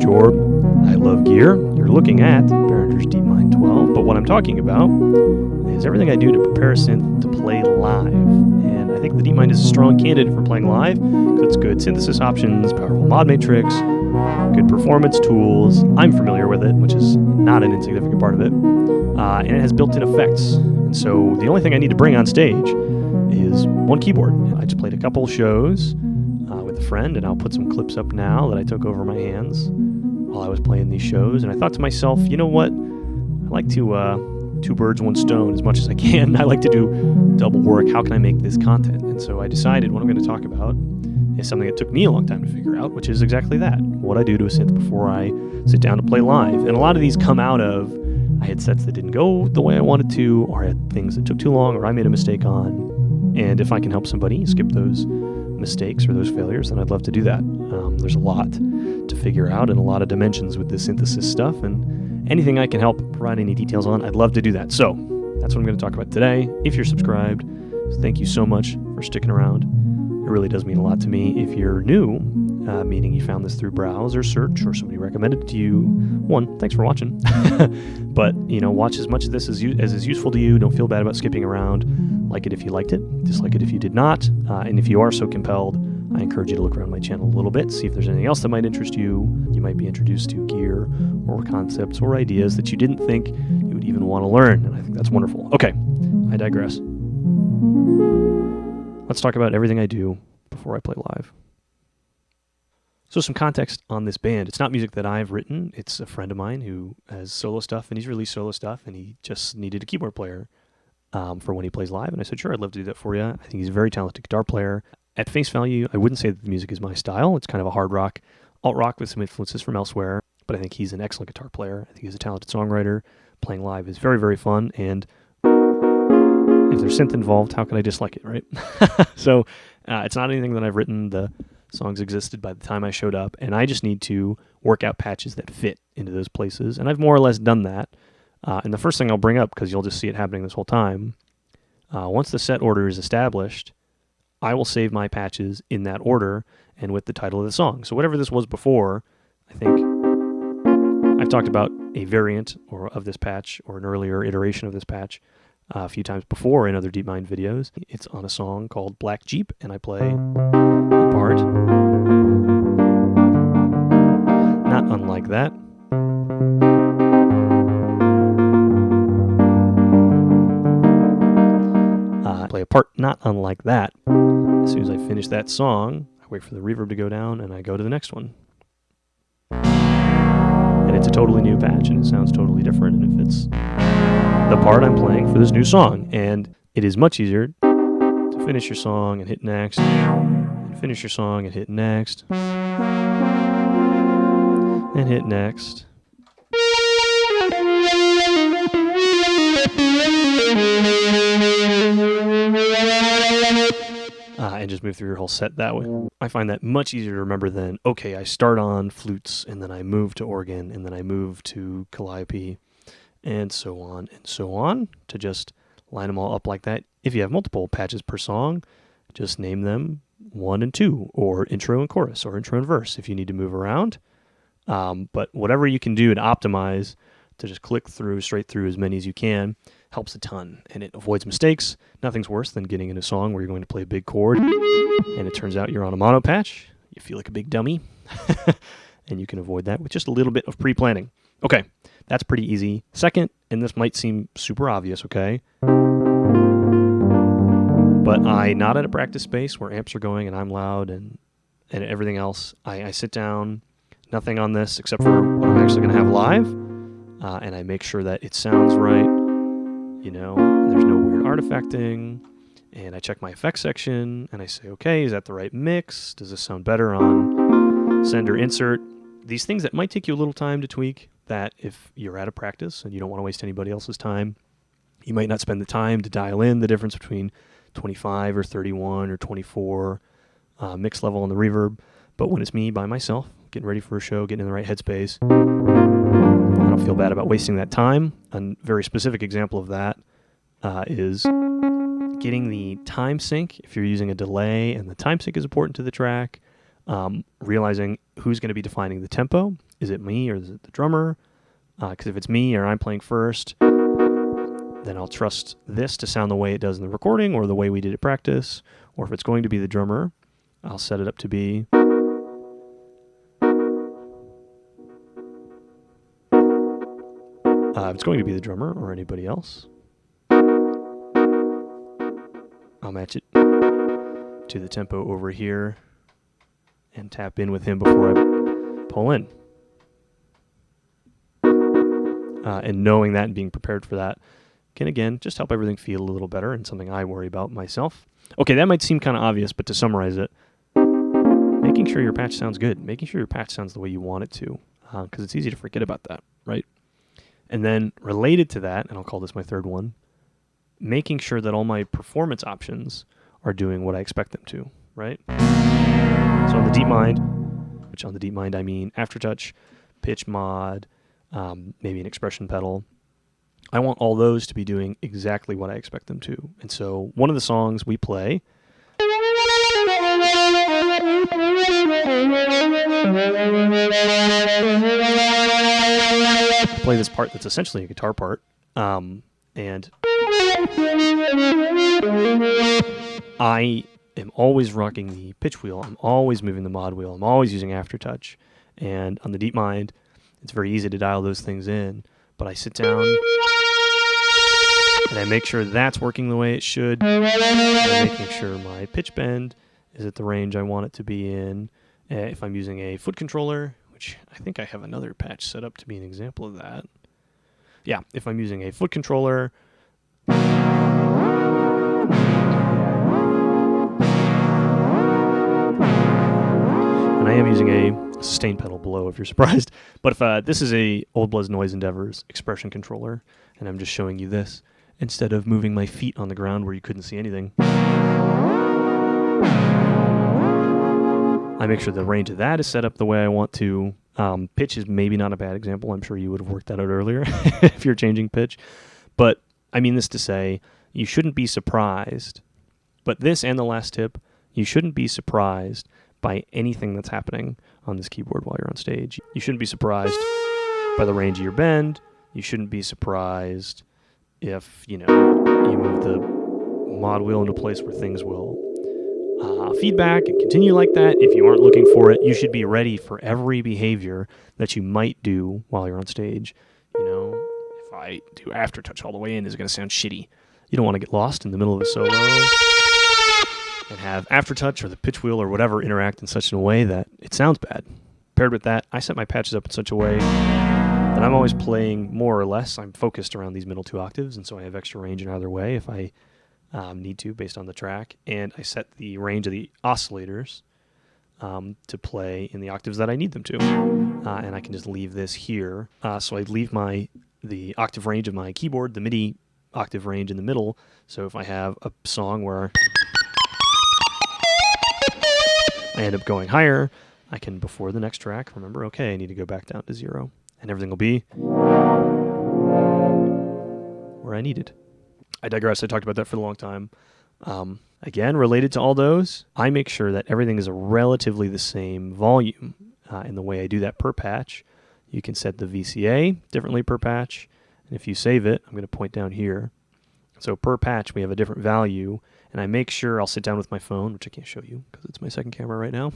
Jorb. I love gear. You're looking at Behringer's Deepmind 12, but what I'm talking about is everything I do to prepare a synth to play live. And I think the Deepmind is a strong candidate for playing live because it's good synthesis options, powerful mod matrix, good performance tools. I'm familiar with it, which is not an insignificant part of it. And it has built-in effects. And so the only thing I need to bring on stage is one keyboard. I just played a couple shows with a friend, and I'll put some clips up now that I took over my hands while I was playing these shows. And I thought to myself, you know what? I like to two birds, one stone as much as I can. I like to do double work. How can I make this content? And so I decided what I'm going to talk about is something that took me a long time to figure out, which is exactly that. What I do to a synth before I sit down to play live. And a lot of these come out of I had sets that didn't go the way I wanted to, or I had things that took too long, or I made a mistake on. And if I can help somebody skip those mistakes or those failures, then I'd love to do that. There's a lot to figure out and a lot of dimensions with this synthesis stuff, and anything I can help provide any details on, I'd love to do that. So that's what I'm going to talk about today. If you're subscribed, thank you so much for sticking around. It really does mean a lot to me. If you're new, meaning you found this through browse or search or somebody recommended it to you, one, thanks for watching. But, watch as much of this as is useful to you. Don't feel bad about skipping around. Like it if you liked it, dislike it if you did not. And if you are so compelled, I encourage you to look around my channel a little bit, see if there's anything else that might interest you. You might be introduced to gear or concepts or ideas that you didn't think you would even want to learn. And I think that's wonderful. Okay, I digress. Let's talk about everything I do before I play live. So some context on this band. It's not music that I've written. It's a friend of mine who has solo stuff, and he's released solo stuff, and he just needed a keyboard player for when he plays live. And I said, sure, I'd love to do that for you. I think he's a very talented guitar player. At face value, I wouldn't say that the music is my style. It's kind of a hard rock, alt rock with some influences from elsewhere, but I think he's an excellent guitar player. I think he's a talented songwriter. Playing live is very, very fun, and if there's synth involved, how could I dislike it, right? So it's not anything that I've written. The songs existed by the time I showed up, and I just need to work out patches that fit into those places, and I've more or less done that. And the first thing I'll bring up, because you'll just see it happening this whole time, once the set order is established, I will save my patches in that order and with the title of the song. So whatever this was before, I think I've talked about a variant of this patch or an earlier iteration of this patch a few times before in other Deepmind videos. It's on a song called Black Jeep, and I play a part not unlike that. I play a part not unlike that. As soon as I finish that song, I wait for the reverb to go down, and I go to the next one. And it's a totally new patch, and it sounds totally different, and it fits the part I'm playing for this new song. And it is much easier to finish your song and hit next, and finish your song and hit next, and hit next. And just move through your whole set that way. I find that much easier to remember than, okay, I start on flutes, and then I move to organ, and then I move to calliope, and so on, to just line them all up like that. If you have multiple patches per song, just name them 1 and 2, or intro and chorus, or intro and verse if you need to move around. But whatever you can do to optimize, to just click through, straight through as many as you can, helps a ton, and it avoids mistakes. Nothing's worse than getting in a song where you're going to play a big chord, and it turns out you're on a mono patch. You feel like a big dummy, and you can avoid that with just a little bit of pre-planning. Okay, that's pretty easy. Second, and this might seem super obvious, okay, but I'm not at a practice space where amps are going and I'm loud and everything else. I sit down, nothing on this except for what I'm actually going to have live, and I make sure that it sounds right. There's no weird artifacting, and I check my effects section, and I say, okay, is that the right mix? Does this sound better on send or insert? These things that might take you a little time to tweak, that if you're at a practice and you don't want to waste anybody else's time, you might not spend the time to dial in the difference between 25 or 31 or 24 mix level on the reverb. But when it's me by myself, getting ready for a show, getting in the right headspace, I don't feel bad about wasting that time. A very specific example of that is getting the time sync. If you're using a delay and the time sync is important to the track, realizing who's going to be defining the tempo. Is it me or is it the drummer? Because if it's me or I'm playing first, then I'll trust this to sound the way it does in the recording or the way we did at practice. Or if it's going to be the drummer, I'll set it up to be... if it's going to be the drummer or anybody else, I'll match it to the tempo over here and tap in with him before I pull in. And knowing that and being prepared for that can, again, just help everything feel a little better, and something I worry about myself. Okay, that might seem kind of obvious, but to summarize it, making sure your patch sounds good, making sure your patch sounds the way you want it to, because it's easy to forget about that, right? And then related to that, and I'll call this my third one, making sure that all my performance options are doing what I expect them to, right? So on the Deepmind, which on the Deepmind I mean aftertouch, pitch mod, maybe an expression pedal, I want all those to be doing exactly what I expect them to. And so one of the songs we play this part that's essentially a guitar part, and I am always rocking the pitch wheel, I'm always moving the mod wheel, I'm always using aftertouch, and on the Deepmind, it's very easy to dial those things in, but I sit down and I make sure that's working the way it should, and I'm making sure my pitch bend is at the range I want it to be in. If I'm using a foot controller, which I think I have another patch set up to be an example of that. Yeah, if I'm using a foot controller, and I am using a sustain pedal below if you're surprised, but if this is a Old Blood's Noise Endeavors expression controller, and I'm just showing you this, instead of moving my feet on the ground where you couldn't see anything, I make sure the range of that is set up the way I want to. Pitch is maybe not a bad example. I'm sure you would have worked that out earlier if you're changing pitch. But I mean this to say, you shouldn't be surprised. But this and the last tip, you shouldn't be surprised by anything that's happening on this keyboard while you're on stage. You shouldn't be surprised by the range of your bend. You shouldn't be surprised if, you move the mod wheel into a place where things will feedback and continue like that. If you aren't looking for it, you should be ready for every behavior that you might do while you're on stage. If I do aftertouch all the way in, is it going to sound shitty? You don't want to get lost in the middle of a solo and have aftertouch or the pitch wheel or whatever interact in such a way that it sounds bad. Paired with that, I set my patches up in such a way that I'm always playing more or less. I'm focused around these middle two octaves, and so I have extra range in either way if I need to based on the track. And I set the range of the oscillators to play in the octaves that I need them to. And I can just leave this here. So I leave the octave range of my keyboard, the MIDI octave range in the middle. So if I have a song where I end up going higher, I can, before the next track, remember, okay, I need to go back down to 0. And everything will be where I need it. I digress. I talked about that for a long time. Again, related to all those, I make sure that everything is a relatively the same volume. In the way I do that per patch, you can set the VCA differently per patch. And if you save it, I'm going to point down here. So per patch, we have a different value. And I make sure I'll sit down with my phone, which I can't show you because it's my second camera right now,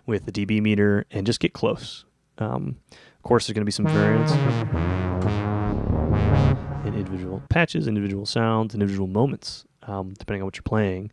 with the dB meter and just get close. Of course, there's going to be some variance in individual patches, individual sounds, individual moments, depending on what you're playing.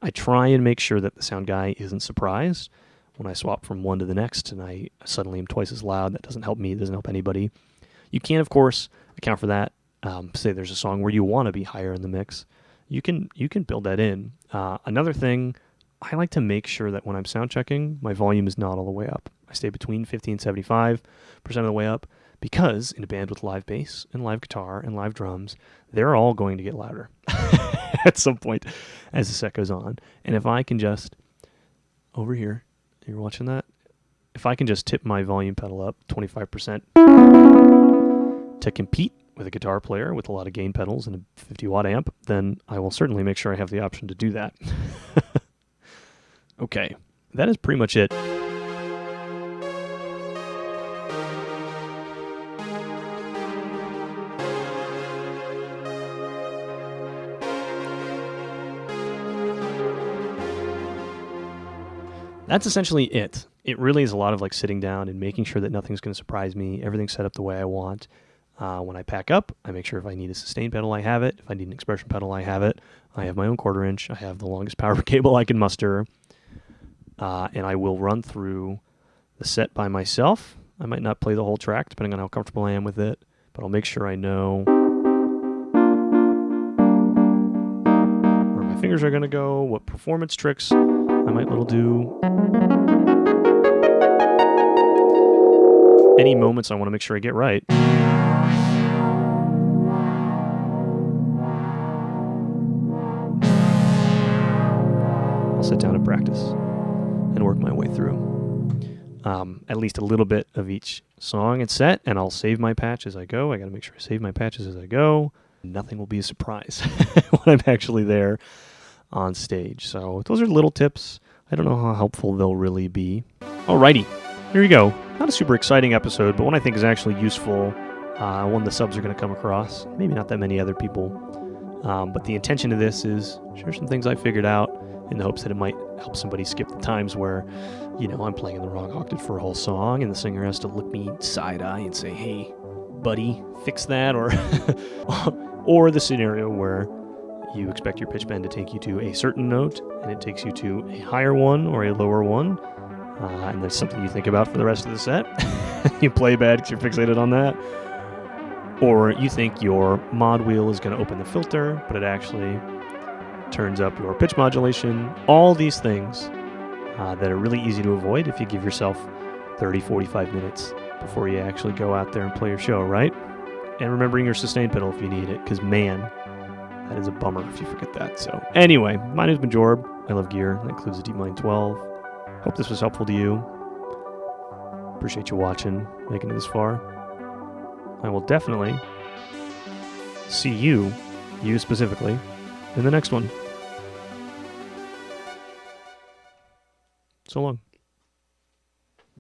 I try and make sure that the sound guy isn't surprised when I swap from one to the next and I suddenly am twice as loud. That doesn't help me. It doesn't help anybody. You can, of course, account for that. Say there's a song where you want to be higher in the mix. You can build that in. Another thing, I like to make sure that when I'm sound checking, my volume is not all the way up. I stay between 50 and 75% of the way up, because in a band with live bass and live guitar and live drums, they're all going to get louder at some point as the set goes on. And if I can just, over here, you're watching that? If I can just tip my volume pedal up 25% to compete with a guitar player with a lot of gain pedals and a 50-watt amp, then I will certainly make sure I have the option to do that. Okay, that is pretty much it. That's essentially it. It really is a lot of like sitting down and making sure that nothing's going to surprise me. Everything's set up the way I want. When I pack up, I make sure if I need a sustain pedal, I have it. If I need an expression pedal, I have it. I have my own 1/4 inch. I have the longest power cable I can muster. And I will run through the set by myself. I might not play the whole track, depending on how comfortable I am with it. But I'll make sure I know where my fingers are going to go, what performance tricks I might little do. Any moments I want to make sure I get right. I'll sit down and practice and work my way through at least a little bit of each song and set, and I'll save my patch as I go. I got to make sure I save my patches as I go. Nothing will be a surprise when I'm actually there on stage. So those are little tips. I don't know how helpful they'll really be. Alrighty, here you go. Not a super exciting episode, but one I think is actually useful. One the subs are going to come across. Maybe not that many other people. But the intention of this is share some things I figured out in the hopes that it might help somebody skip the times where, I'm playing in the wrong octave for a whole song and the singer has to look me side-eye and say, hey, buddy, fix that, or the scenario where you expect your pitch bend to take you to a certain note and it takes you to a higher one or a lower one, and that's something you think about for the rest of the set. You play bad because you're fixated on that. Or you think your mod wheel is going to open the filter, but it actually turns up your pitch modulation. All these things that are really easy to avoid if you give yourself 30, 45 minutes before you actually go out there and play your show, right? And remembering your sustain pedal if you need it, because man, that is a bummer if you forget that. So anyway, my name's been Jorb. I love gear. That includes the Deepmind 12. Hope this was helpful to you. Appreciate you watching, making it this far. I will definitely see you specifically, in the next one. So long.